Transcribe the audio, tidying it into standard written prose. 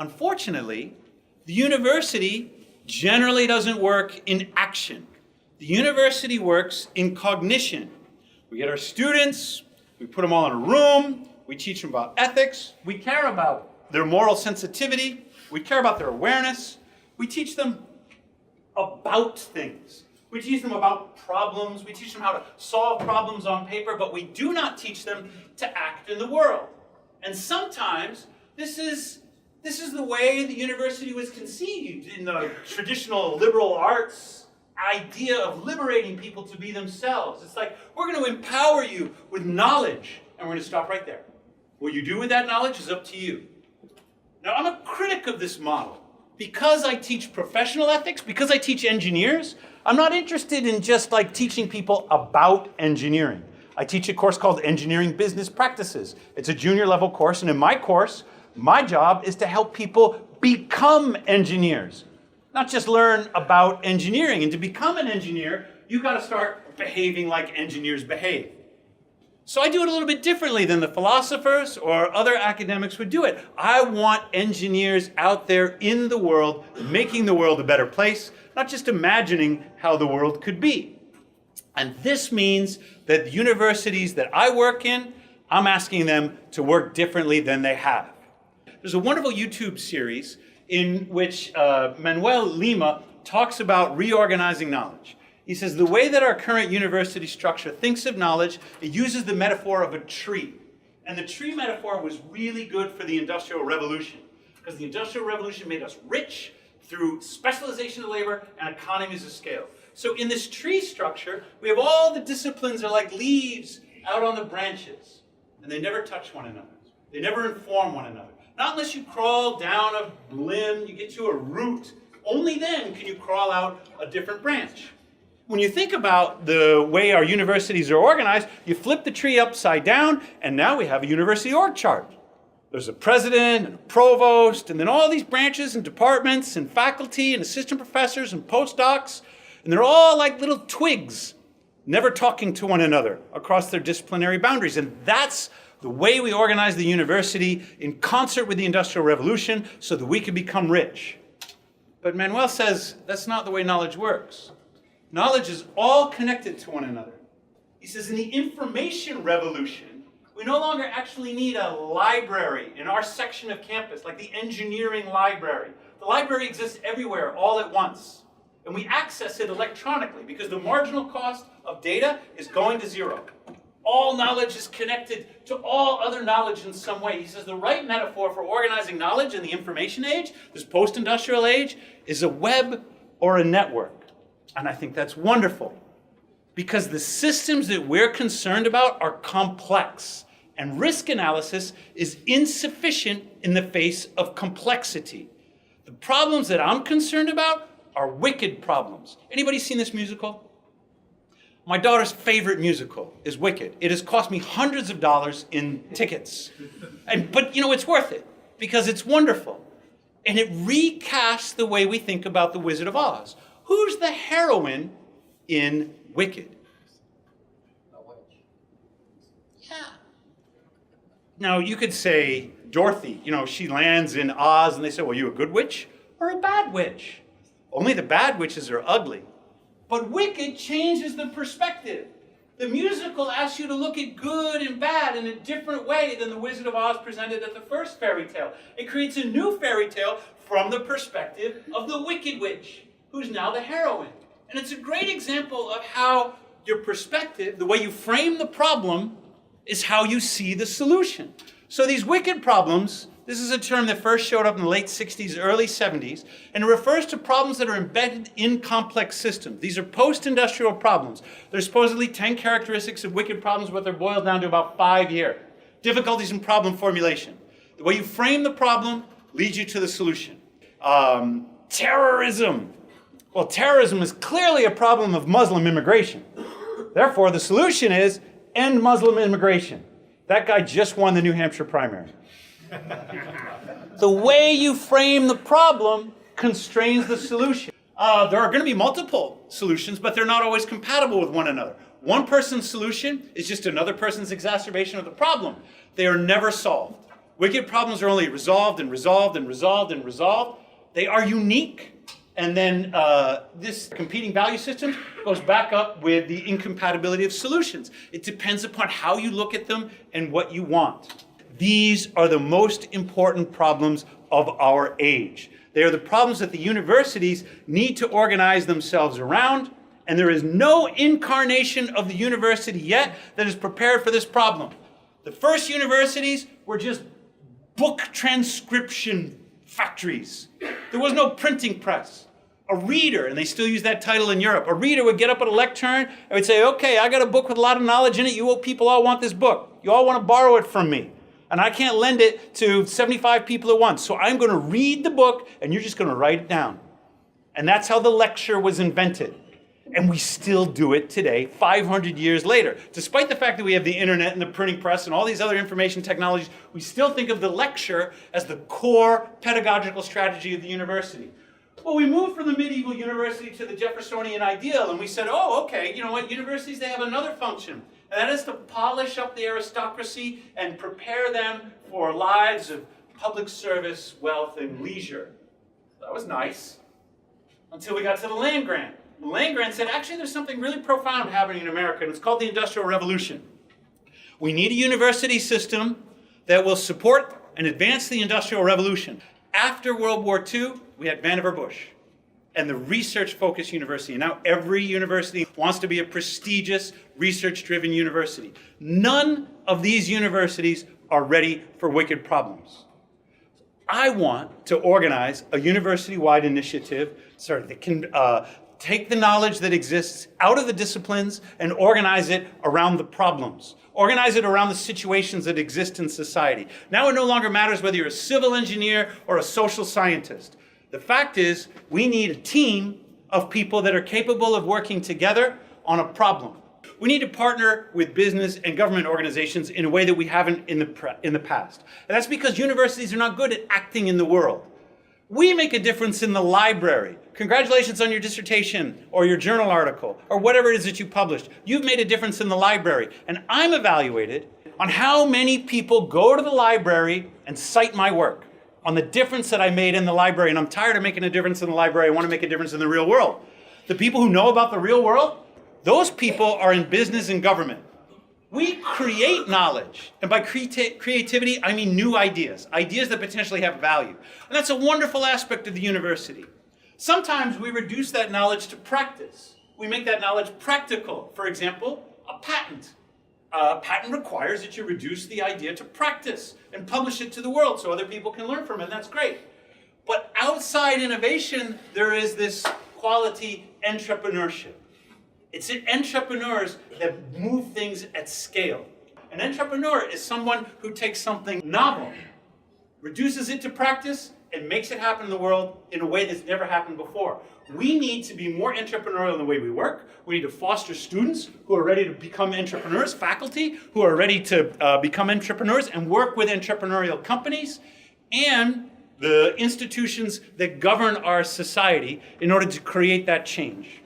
Unfortunately, the university generally doesn't work in action. The university works in cognition. We get our students, we put them all in a room, we teach them about ethics, we care about their moral sensitivity, we care about their awareness, we teach them about things. We teach them about problems, we teach them how to solve problems on paper, but we do not teach them to act in the world. And sometimes this is the way the university was conceived in the traditional liberal arts idea of liberating people to be themselves. It's like, we're going to empower you with knowledge, and we're going to stop right there. What you do with that knowledge is up to you. Now, I'm a critic of this model. Because I teach professional ethics, because I teach engineers, I'm not interested in just like teaching people about engineering. I teach a course called Engineering Business Practices. It's a junior level course, and in my course, my job is to help people become engineers, not just learn about engineering. And to become an engineer, you got to start behaving like engineers behave. So I do it a little bit differently than the philosophers or other academics would do it. I want engineers out there in the world, making the world a better place, not just imagining how the world could be. And this means that the universities that I work in, I'm asking them to work differently than they have. There's a wonderful YouTube series in which Manuel Lima talks about reorganizing knowledge. He says the way that our current university structure thinks of knowledge, it uses the metaphor of a tree. And the tree metaphor was really good for the Industrial Revolution, because the Industrial Revolution made us rich through specialization of labor and economies of scale. So in this tree structure, we have all the disciplines that are like leaves out on the branches, and they never touch one another. They never inform one another. Not unless you crawl down a limb, you get to a root. Only then can you crawl out a different branch. When you think about the way our universities are organized, you flip the tree upside down, and now we have a university org chart. There's a president and a provost, and then all these branches and departments and faculty and assistant professors and postdocs, and they're all like little twigs, never talking to one another across their disciplinary boundaries. And that's the way we organize the university in concert with the Industrial Revolution so that we can become rich. But Manuel says that's not the way knowledge works. Knowledge is all connected to one another. He says in the information revolution, we no longer actually need a library in our section of campus, like the engineering library. The library exists everywhere, all at once. And we access it electronically because the marginal cost of data is going to zero. All knowledge is connected to all other knowledge in some way. He says the right metaphor for organizing knowledge in the information age, this post-industrial age, is a web or a network. And I think that's wonderful, because the systems that we're concerned about are complex, and risk analysis is insufficient in the face of complexity. The problems that I'm concerned about are wicked problems. Anybody seen this musical? My daughter's favorite musical is Wicked. It has cost me hundreds of dollars in tickets. But you know, it's worth it, because it's wonderful. And it recasts the way we think about the Wizard of Oz. Who's the heroine in Wicked? Yeah. Now, you could say Dorothy, she lands in Oz and they say, well, you a good witch or a bad witch? Only the bad witches are ugly. But Wicked changes the perspective. The musical asks you to look at good and bad in a different way than the Wizard of Oz presented at the first fairy tale. It creates a new fairy tale from the perspective of the Wicked Witch, who's now the heroine. And it's a great example of how your perspective, the way you frame the problem, is how you see the solution. So these wicked problems, this is a term that first showed up in the late 60s, early 70s, and it refers to problems that are embedded in complex systems. These are post-industrial problems. There's supposedly 10 characteristics of wicked problems, but they're boiled down to about 5 here. Difficulties in problem formulation. The way you frame the problem leads you to the solution. Terrorism. Well, terrorism is clearly a problem of Muslim immigration. Therefore, the solution is end Muslim immigration. That guy just won the New Hampshire primary. The way you frame the problem constrains the solution. There are going to be multiple solutions, but they're not always compatible with one another. One person's solution is just another person's exacerbation of the problem. They are never solved. Wicked problems are only resolved and resolved and resolved and resolved. They are unique. And then this competing value system goes back up with the incompatibility of solutions. It depends upon how you look at them and what you want. These are the most important problems of our age. They are the problems that the universities need to organize themselves around, and there is no incarnation of the university yet that is prepared for this problem. The first universities were just book transcription factories. There was no printing press. A reader, and they still use that title in Europe, a reader would get up at a lectern and would say, okay, I got a book with a lot of knowledge in it. You people all want this book. You all want to borrow it from me. And I can't lend it to 75 people at once. So I'm going to read the book and you're just going to write it down. And that's how the lecture was invented. And we still do it today, 500 years later. Despite the fact that we have the internet and the printing press and all these other information technologies, we still think of the lecture as the core pedagogical strategy of the university. Well, we moved from the medieval university to the Jeffersonian ideal, and we said, oh, okay, you know what, universities, they have another function, and that is to polish up the aristocracy and prepare them for lives of public service, wealth, and leisure. That was nice, until we got to the land grant. The land grant said, actually, there's something really profound happening in America, and it's called the Industrial Revolution. We need a university system that will support and advance the Industrial Revolution. After World War II, we had Vannevar Bush and the research-focused university. And now every university wants to be a prestigious, research-driven university. None of these universities are ready for wicked problems. I want to organize a university-wide initiative that can take the knowledge that exists out of the disciplines and organize it around the problems. Organize it around the situations that exist in society. Now it no longer matters whether you're a civil engineer or a social scientist. The fact is, we need a team of people that are capable of working together on a problem. We need to partner with business and government organizations in a way that we haven't in the past. And that's because universities are not good at acting in the world. We make a difference in the library. Congratulations on your dissertation or your journal article or whatever it is that you published. You've made a difference in the library. And I'm evaluated on how many people go to the library and cite my work, on the difference that I made in the library. And I'm tired of making a difference in the library. I want to make a difference in the real world. The people who know about the real world, those people are in business and government. We create knowledge. And by creativity, I mean new ideas, ideas that potentially have value. And that's a wonderful aspect of the university. Sometimes we reduce that knowledge to practice. We make that knowledge practical. For example, a patent. A patent requires that you reduce the idea to practice and publish it to the world so other people can learn from it, and that's great. But outside innovation, there is this quality entrepreneurship. It's entrepreneurs that move things at scale. An entrepreneur is someone who takes something novel, reduces it to practice, and makes it happen in the world in a way that's never happened before. We need to be more entrepreneurial in the way we work. We need to foster students who are ready to become entrepreneurs, faculty who are ready to become entrepreneurs and work with entrepreneurial companies, and the institutions that govern our society in order to create that change.